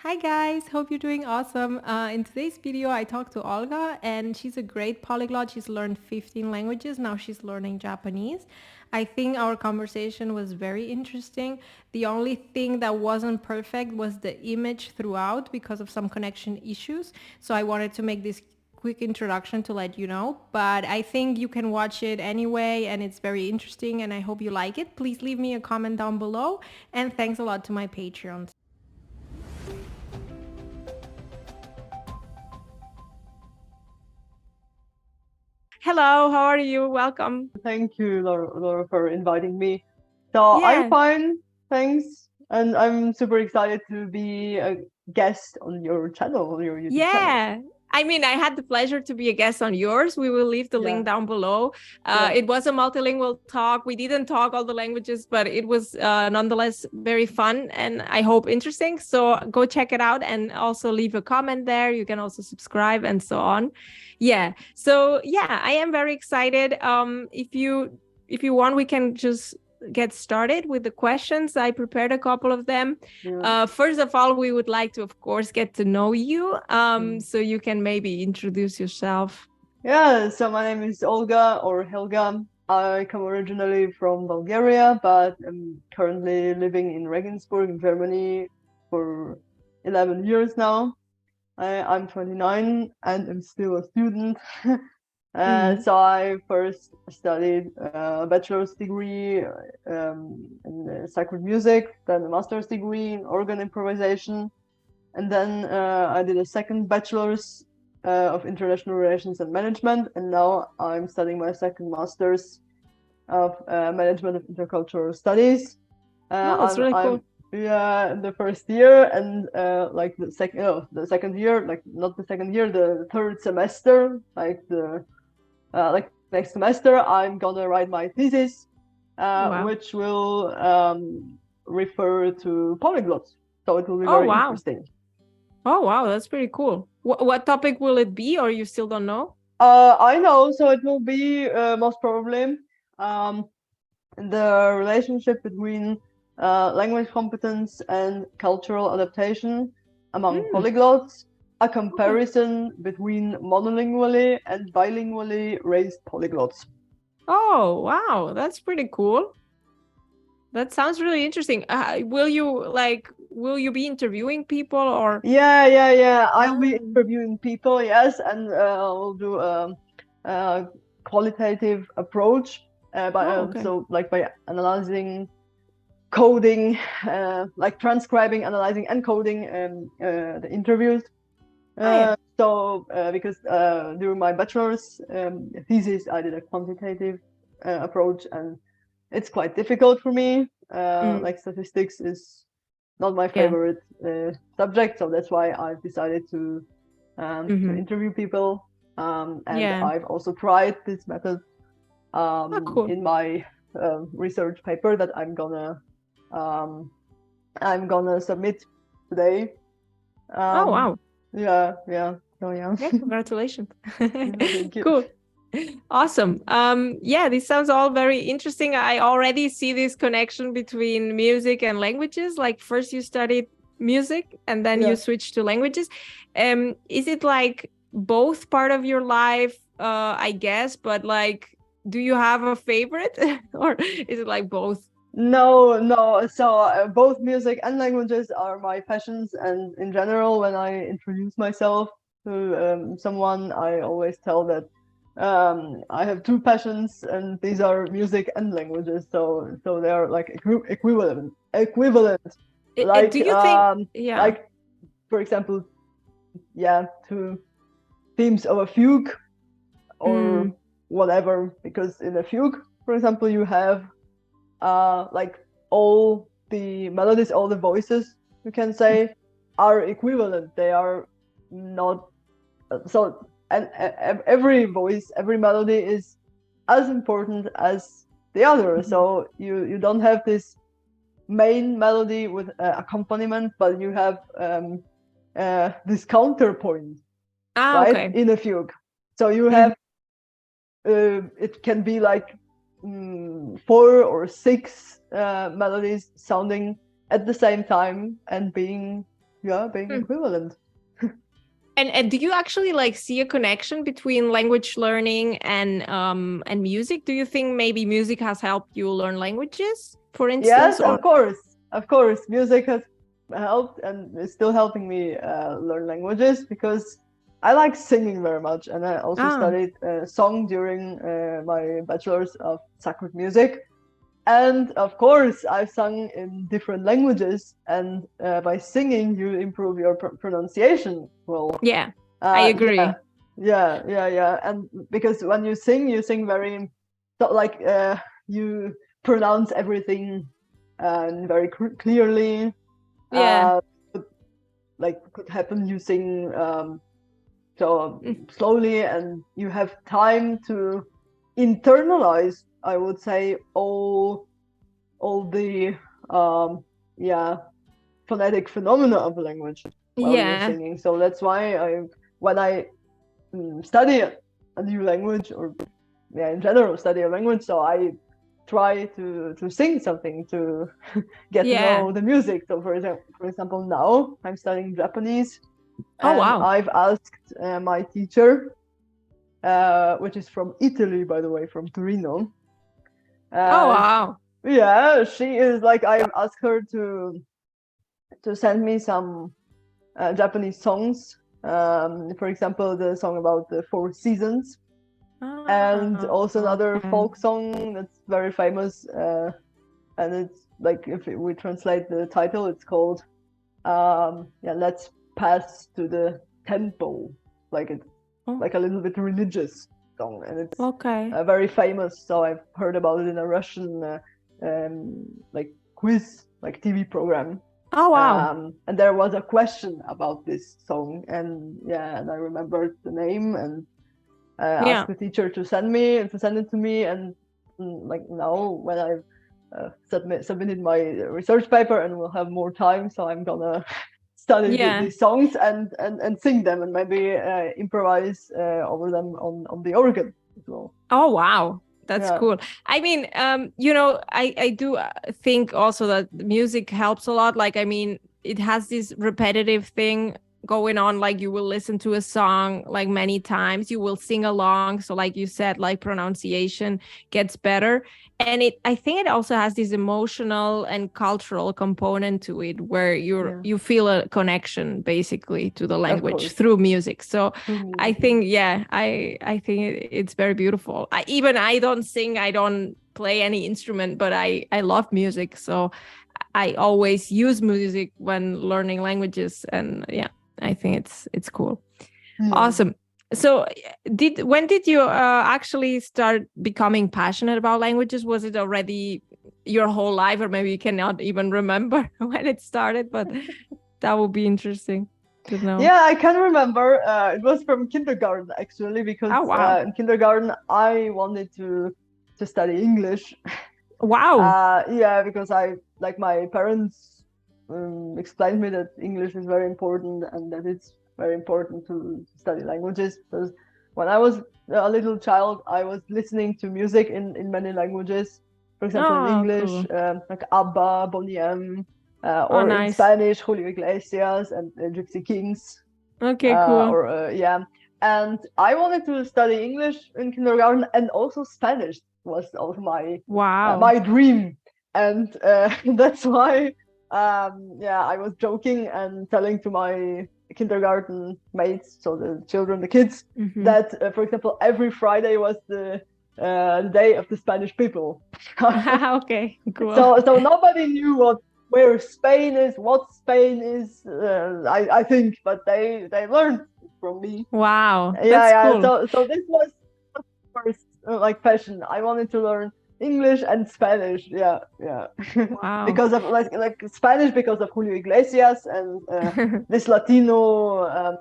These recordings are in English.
Hi guys, hope you're doing awesome. In today's video, I talked to Olga and she's a great polyglot. She's learned 15 languages. Now she's learning Japanese. I think our conversation was very interesting. The only thing that wasn't perfect was the image throughout because of some connection issues. So I wanted to make this quick introduction to let you know, but I think you can watch it anyway and it's very interesting and I hope you like it. Please leave me a comment down below and thanks a lot to my Patreons. Hello, how are you? Welcome. Thank you, Laura, for inviting me. So I'm Yeah. fine, thanks. And I'm super excited to be a guest on your channel, your YouTube channel. Yeah. I mean, I had the pleasure to be a guest on yours. We will leave the Yeah, link down below. yeah. It was a multilingual talk. We didn't talk all the languages, but it was nonetheless very fun and I hope interesting. So go check it out and also leave a comment there. You can also subscribe and so on. Yeah. So yeah, I am very excited. If you want, we can just get started with the questions. I prepared a couple of them. Yeah. First of all, we would like to, of course, get to know you. Mm. So you can maybe introduce yourself. Yeah, so my name is Olga or Helga. I come originally from Bulgaria, but I'm currently living in Regensburg in Germany for 11 years now. I'm 29 and I'm still a student. Mm. So I first studied a bachelor's degree in sacred music, then a master's degree in organ improvisation, and then I did a second bachelor's of international relations and management, and now I'm studying my second master's of management of intercultural studies. Oh, that's really I'm cool. yeah in the first year, and like the second year, like not the second year, the third semester, like next semester, I'm gonna write my thesis, Wow. which will refer to polyglots. So it will be Oh, very wow. interesting. Oh, wow. That's pretty cool. What topic will it be, or you still don't know? I know, so it will be most probably um, the relationship between language competence and cultural adaptation among Mm, polyglots, a okay. comparison between monolingually and bilingually raised polyglots. Oh, wow. That's pretty cool. That sounds really interesting. Will you be interviewing people or? Yeah. I'll be Ah. interviewing people, yes, and we'll do a qualitative approach by Oh, okay. so like by analyzing coding, like transcribing, analyzing, and coding the interviews. Ah, yeah. Because during my bachelor's thesis, I did a quantitative approach, and it's quite difficult for me. Mm, Like statistics is not my yeah. favorite subject, so that's why I've decided to Mm-hmm. interview people. And Yeah. I've also tried this method Oh, cool. in my research paper that um, I'm gonna submit today. Oh, Um, wow. yeah. So yeah, Yeah, congratulations. yeah, thank you. Cool. Awesome. Yeah, this sounds all very interesting. I already see this connection between music and languages. Like first you studied music and then you Yeah. switched to languages. Is it like both part of your life, I guess, but like do you have a favorite or is it like both? No. So both music and languages are my passions, and in general, when I introduce myself to someone, I always tell that I have two passions, and these are music and languages. So they are like equivalent. Do you think, yeah. Like for example, yeah, two themes of a fugue or Mm, whatever. Because in a fugue, for example, you have like all the melodies, all the voices, you can say, are equivalent. They are not so, and every voice, every melody is as important as the other. mhm. So you don't have this main melody with accompaniment, but you have this counterpoint, Ah, right, okay. in a fugue. So you Mhm. have it can be like four or six melodies sounding at the same time and being being Hmm. equivalent. And do you actually like see a connection between language learning and music? Do you think maybe music has helped you learn languages, for instance, Yes, or of course, music has helped and is still helping me learn languages because I like singing very much, and I also ah, studied song during my bachelor's of sacred music. And of course, I've sung in different languages, and by singing, you improve your pronunciation. Well, yeah, I yeah, agree. yeah. And because when you sing very, so like you pronounce everything very clearly. Yeah. Uh, like could happen you sing so Mm. slowly, and you have time to internalize, I would say, all the um yeah phonetic phenomena of a language while you're Yeah. singing. So that's why when I study a new language, or in general study a language, so I try to sing something to get to Yeah. know the music. So for example, now I'm studying Japanese, Oh, and wow. I've asked my teacher, which is from Italy, by the way, from Torino. Oh, uh, wow. yeah, she is like, I asked her to send me some Japanese songs. For example, the song about the four seasons, and Ah, also another okay. folk song that's very famous. And it's like, if we translate the title, it's called "Let's Pass to the Temple." Like it's Oh, like a little bit religious song, and it's okay. very famous. So I've heard about it in a Russian like quiz, like TV program. Oh, wow. And there was a question about this song, and and I remembered the name, and Yeah. asked the teacher to send it to me. And like now, when I've submitted my research paper and will have more time, so I'm gonna study Yeah. these songs and sing them, and maybe improvise over them on the organ as well. Oh, wow. That's Yeah, cool. I mean, I do think also that music helps a lot. Like, I mean, it has this repetitive thing going on. Like, you will listen to a song like many times, you will sing along. So, like you said, like pronunciation gets better. And I think it also has this emotional and cultural component to it where yeah, you feel a connection basically to the of language course. through music. So, Through I music, yeah. think, yeah, I think it's very beautiful. I don't sing, I don't play any instrument, but I love music. So I always use music when learning languages, and yeah, I think it's cool. Yeah. Awesome. So when did you actually start becoming passionate about languages? Was it already your whole life, or maybe you cannot even remember when it started? But that would be interesting to know. Yeah, I can remember. It was from kindergarten actually, because Oh, wow. in kindergarten I wanted to study English. Wow. Yeah, because I like my parents explained me that English is very important, and that it's very important to study languages. Because when I was a little child, I was listening to music in many languages. For example, in Oh, English, cool. like ABBA, Boney M, Oh, or in nice. Spanish, Julio Iglesias and Gypsy Kings. Okay, cool. Or yeah, and I wanted to study English in kindergarten, and also Spanish was also Wow. my dream. And that's why I was joking and telling to my kindergarten mates, so the children, the kids, Hmm. that for example, every Friday was the day of the Spanish people. Okay, cool. So nobody knew where Spain is, what Spain is. I think, but they learned from me. Wow, Yeah, that's yeah. cool. So this was first like passion. I wanted to learn English and Spanish. Yeah, yeah. Wow. Because of like Spanish, because of Julio Iglesias and this Latino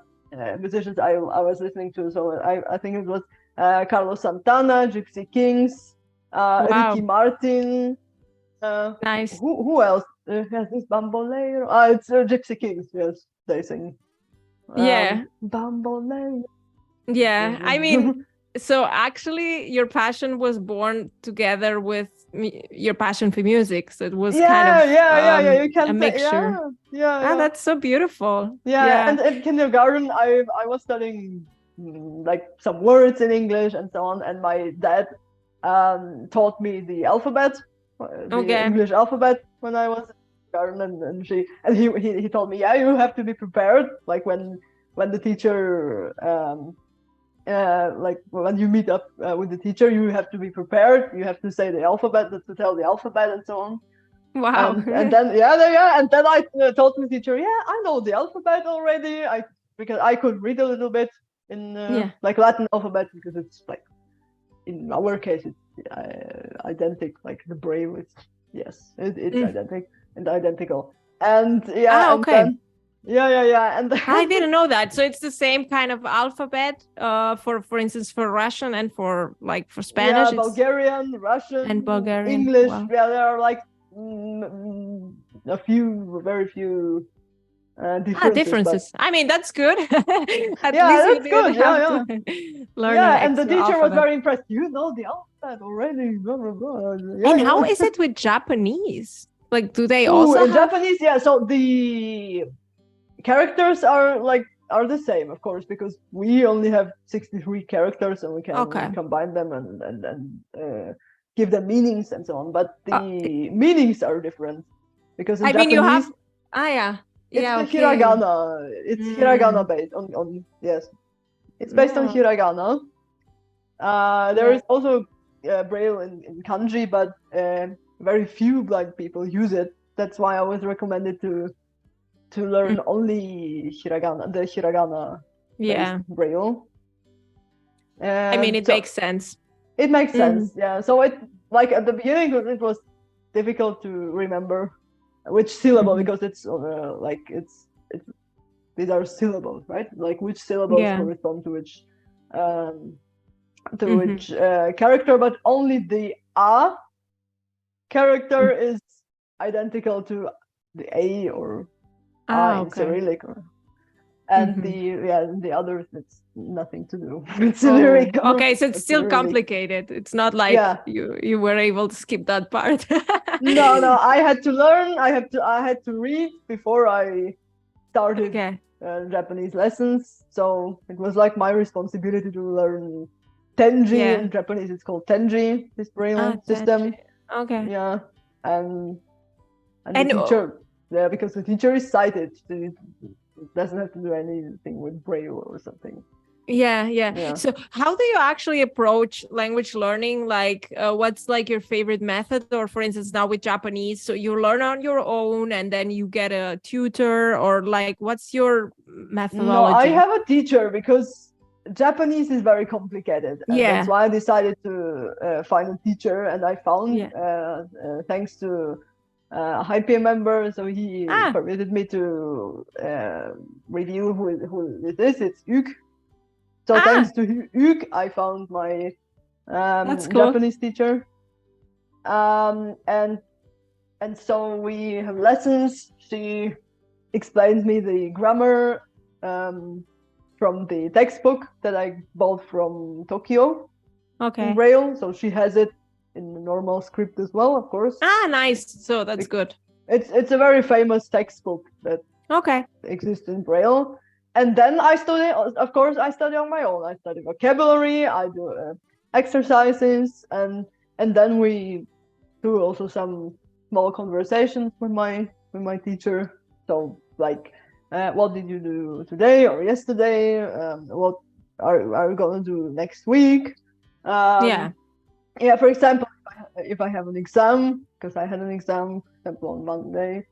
musicians I was listening to. So I think it was Carlos Santana, Gypsy Kings, Ricky Wow, Martin. nice. Who else? Yes, this Bamboleo. It's Gypsy Kings. Yes, they sing. Yeah, Bamboleo. yeah. I mean, So actually, your passion was born together with your passion for music. So it was kind of You a can say, mixture. Ah, that's so beautiful. Yeah, Yeah. and in kindergarten, I was studying like some words in English and so on, and my dad taught me the alphabet, the Okay. English alphabet when I was in kindergarten, and he told me, yeah, you have to be prepared, like when the teacher like when you meet up with the teacher, you have to be prepared. You have to say the alphabet, to tell the alphabet, and so on. Wow. And then and then I told the teacher, yeah, I know the alphabet already. Because I could read a little bit in like Latin alphabet, because it's like in our case it's identical, like the braille is it's identical. And and Okay. then and then, I didn't know that. So it's the same kind of alphabet for instance, for Russian and for Spanish. Yeah, Bulgarian, Russian, and Bulgarian. English. Wow. Yeah, there are like very few differences. I mean, that's good. At yeah, least you that's didn't good. have to learn an And the extra teacher was alphabet. very impressed. You know the alphabet already. Blah, blah, blah. And how is it with Japanese? Like, do they also in have... Japanese? Yeah, so the characters are the same, of course, because we only have 63 characters, and we can combine them and give them meanings and so on. But the meanings are different, because in Japanese, you have it's the hiragana. It's hiragana based on yes. It's based on hiragana. There is also braille in kanji, but very few blind people use it. That's why I was recommended to learn only the hiragana braille. I mean, it makes sense. It makes sense, yeah. So it, like, at the beginning it was difficult to remember which syllable, because it's like it's these are syllables, right? Like which syllables correspond to which character, but only the a character is identical to the a or in Cyrillic, and the others, it's nothing to do. It's okay, so it's still complicated. It's not like you were able to skip that part. No, I had to learn. I had to read before I started Japanese lessons. So it was like my responsibility to learn Tenji. In Japanese it's called Tenji, this braille system. Okay. Yeah, and the teacher, because the teacher is sighted, so it doesn't have to do anything with braille or something. Yeah. So how do you actually approach language learning? Like, what's like your favorite method? Or for instance, now with Japanese, so you learn on your own and then you get a tutor, or like, what's your methodology? No, I have a teacher, because Japanese is very complicated. And that's why I decided to find a teacher, and I found, thanks to a HiPA member, so he permitted me to reveal who it is. It's Uk. So thanks to Uk, I found my Japanese teacher, and so we have lessons. She explains me the grammar from the textbook that I bought from Tokyo. In braille, so she has it in the normal script as well, of course. Nice. So that's good. It's a very famous textbook that exists in braille. And then I study on my own. I study vocabulary, I do exercises, and then we do also some small conversations with my teacher. So like, what did you do today or yesterday? What are you gonna do next week? For example, if I have an exam, because I had an exam, for example, on Monday,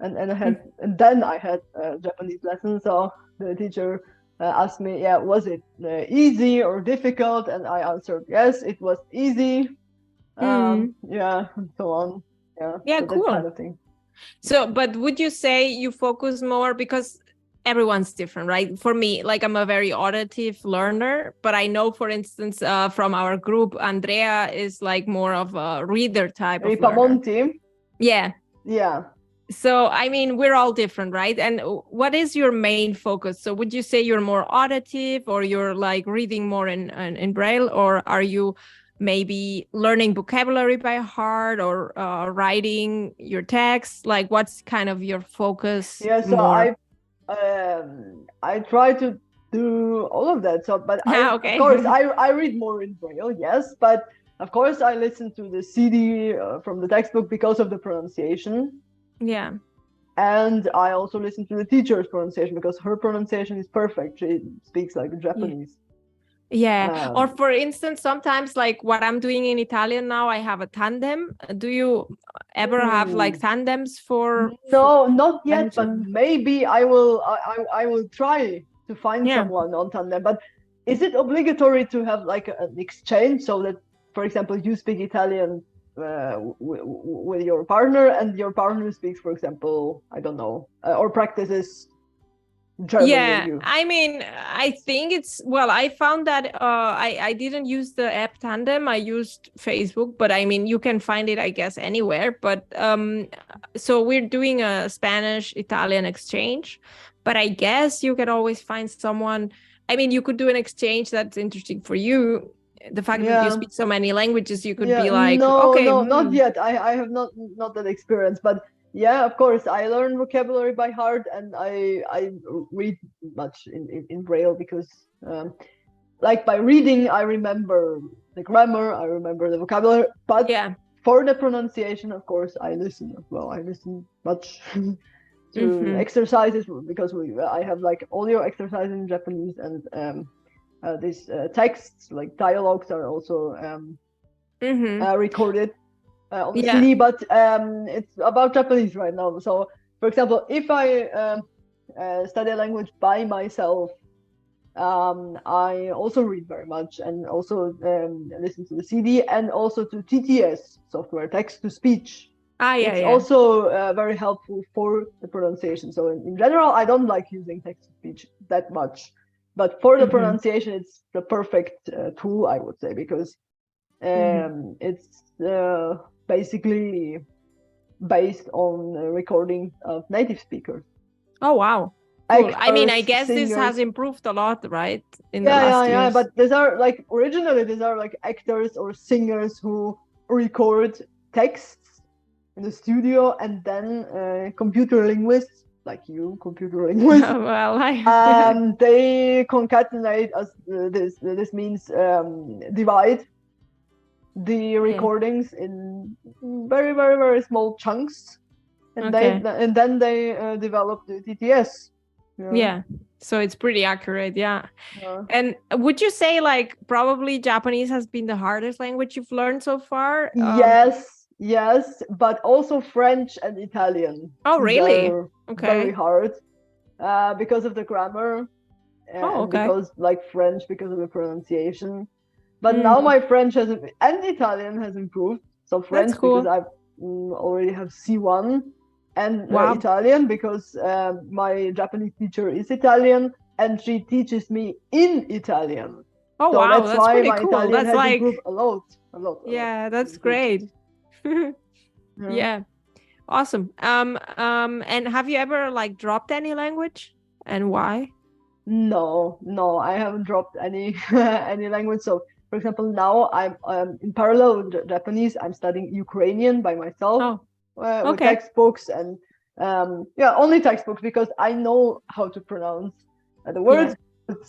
and then I had a Japanese lesson. So the teacher asked me, was it easy or difficult? And I answered, yes, it was easy. And so on. So cool. That kind of thing. So, but would you say you focus more, because everyone's different, right? For me, like, I'm a very auditive learner, but I know, for instance, from our group, Andrea is like more of a reader type of learner. Yeah. So, I mean, we're all different, right? And what is your main focus? So would you say you're more auditive, or you're like reading more in Braille, or are you maybe learning vocabulary by heart, or writing your text? Like, what's kind of your focus Yeah, so more? I try to do all of that. So, but Ah, of course, okay. I read more in Braille, yes, but of course, I listen to the CD from the textbook because of the pronunciation. Yeah. And I also listen to the teacher's pronunciation because her pronunciation is perfect. She speaks like Yeah. Japanese. Yeah. Or Um, for instance, sometimes like what I'm doing in Italian now, I have a tandem. Do you ever have like hmm. tandems for No, not yet, but language? maybe I will. I will try to find Yeah. someone on tandem. But is it obligatory to have like an exchange so that, for example, you speak Italian with your partner, and your partner speaks, for example, I don't know, or practices German with Yeah, you? I mean, I think it's, well, I found that I didn't use the app Tandem. I used Facebook, but I mean, you can find it, I guess, anywhere. But so we're doing a Spanish Italian exchange, but I guess you can always find someone. I mean, you could do an exchange that's interesting for you. The fact that you Yeah. speak so many languages, you could Yeah, be like, no, okay, no, not yet. I have not that experience, but yeah, of course, I learn vocabulary by heart, and I read much in Braille because, like by reading, I remember the grammar, I remember the vocabulary, but yeah. for the pronunciation, of course, I listen as well. I listen much to Mm-hmm. exercises because I have like audio exercises in Japanese, and these texts like dialogues are also Mm-hmm. recorded on the Yeah. CD, but it's about Japanese right now. So, for example, if I study a language by myself, I also read very much and also listen to the CD and also to TTS software, text to speech. Ah, yeah, It's yeah. also very helpful for the pronunciation. So, in general, I don't like using text to speech that much, but for the Mm-hmm. pronunciation, it's the perfect tool, I would say, because Mm-hmm. it's basically based on recording of native speakers, Oh, wow. Cool. I mean, I actors, guess this has singers. improved a lot, right? In the Yeah, yeah, last yeah. years. But these are like originally these are like actors or singers who record texts in the studio, and then computer linguists like you, computer linguists, Well, I they concatenate as this means divide the yeah. recordings in very very very small chunks, and Okay. then they developed the TTS. Yeah. Yeah. So it's pretty accurate, yeah. Yeah. And would you say like probably Japanese has been the hardest language you've learned so far? Yes, yes, but also French and Italian. Oh, really? They're very Okay. hard because of the grammar Oh, and okay. because like French because of the pronunciation. But now Mm, my French has and Italian has improved. So that's French because cool. I've already have C1, and Wow. Italian because my Japanese teacher is Italian and she teaches me in Italian. Oh, So wow. that's That's why pretty my cool. Italian That's has like, improved a lot, a lot, a lot. yeah, that's Improved. great. Yeah. Yeah. Awesome. And have you ever like dropped any language, and why? No, no, I haven't dropped any any language. So, for example, now I'm in parallel with Japanese. I'm studying Ukrainian by myself Oh, with okay. textbooks and yeah, only textbooks because I know how to pronounce the Yeah. words. But,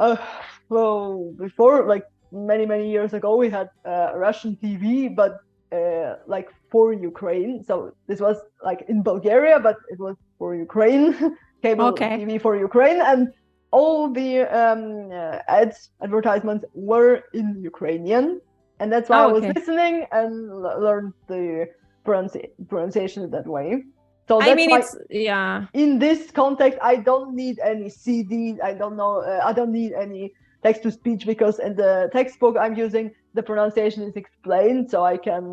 uh, well, before like many years ago, we had Russian TV, but like for Ukraine. So this was like in Bulgaria, but it was for Ukraine. Cable Okay. TV for Ukraine, and all the advertisements were in Ukrainian, and that's why I Oh, was okay. listening and learned the pronunciation that way. So I that's mean, why it's, yeah. in this context, I don't need any CD. I don't know. I don't need any text to speech because in the textbook I'm using, the pronunciation is explained, so I can,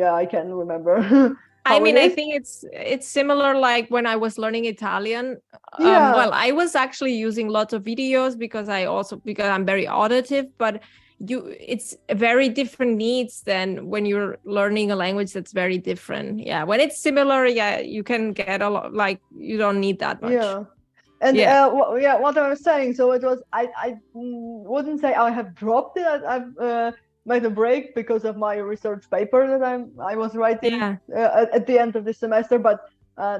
yeah, I can remember I how it mean, I is. think it's similar like when I was learning Italian. Yeah. Well, I was actually using lots of videos because I'm very auditive, but it's very different needs than when you're learning a language that's very different. Yeah, when it's similar, yeah, you can get a lot, like you don't need that much. Yeah. And Yeah. what I was saying, so it was, I wouldn't say I have dropped it. I've made a break because of my research paper that I was writing Yeah. at the end of the semester. But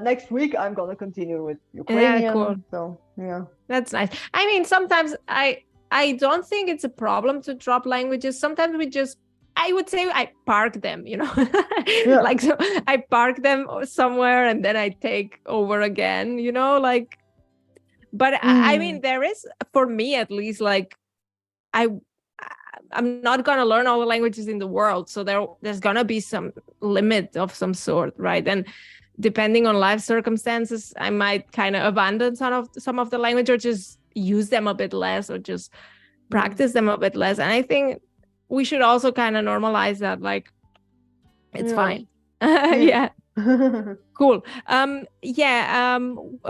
next week I'm gonna continue with Ukrainian. Yeah, cool. So yeah, that's nice. I mean, sometimes I don't think it's a problem to drop languages. Sometimes I would say I park them, you know, like, so I park them somewhere and then I take over again, you know, like, but I mean, there is, for me at least, like, I'm not going to learn all the languages in the world. So there's going to be some limit of some sort, right? And depending on life circumstances, I might kind of abandon some of the language, or just use them a bit less, or just practice them a bit less. And I think we should also kind of normalize that, like, it's fine. Yeah. Cool. A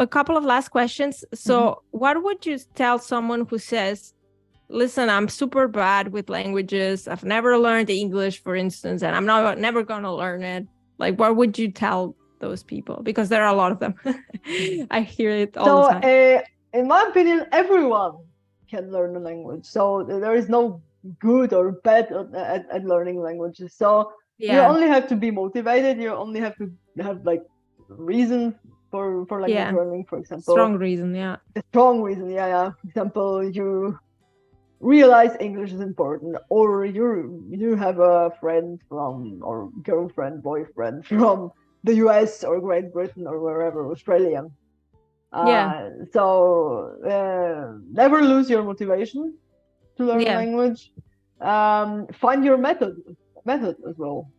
couple of last questions. So what would you tell someone who says, listen, I'm super bad with languages, I've never learned English, for instance, and I'm never gonna learn it? Like, what would you tell those people? Because there are a lot of them. I hear it all the time. In my opinion, everyone can learn a language. So there is no good or bad at learning languages. So you only have to be motivated. You only have to have like reason for language learning, for example. Strong reason, yeah. A strong reason, yeah. For example, you realize English is important, or you have a friend from, or girlfriend, boyfriend from the US or Great Britain or wherever, Australia. So never lose your motivation to learn a language. Find your method as well.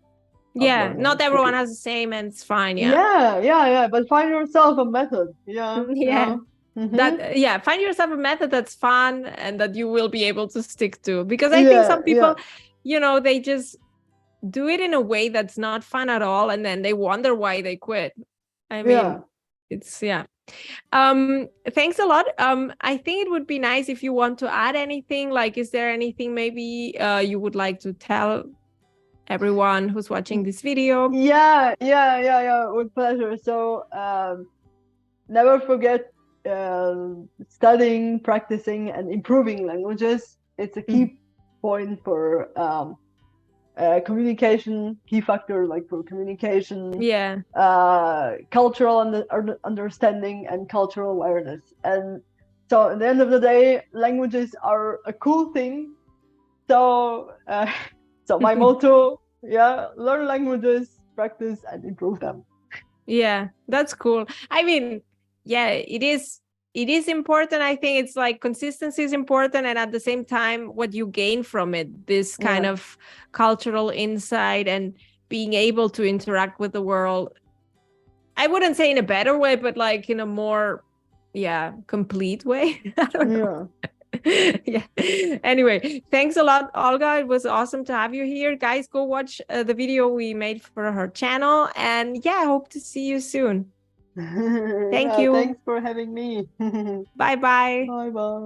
Yeah, not everyone has the same, and it's fine. But find yourself a method. Find yourself a method that's fun and that you will be able to stick to, because I think some people, you know, they just do it in a way that's not fun at all, and then they wonder why they quit. I mean, it's thanks a lot. I think it would be nice if you want to add anything, like, is there anything maybe you would like to tell everyone who's watching this video? With pleasure. So never forget studying, practicing, and improving languages. It's a key point for communication, key factor, like, for communication, cultural understanding and cultural awareness. And so at the end of the day, languages are a cool thing. So so my motto, learn languages, practice, and improve them. Yeah, that's cool. I mean, it is important. I think it's like consistency is important, and at the same time, what you gain from it, this kind of cultural insight and being able to interact with the world, I wouldn't say in a better way, but like in a more complete way. I don't know. Anyway, thanks a lot, Olga. It was awesome to have you here. Guys, go watch the video we made for her channel, and I hope to see you soon. Thank you. Thanks for having me. Bye bye. Bye bye.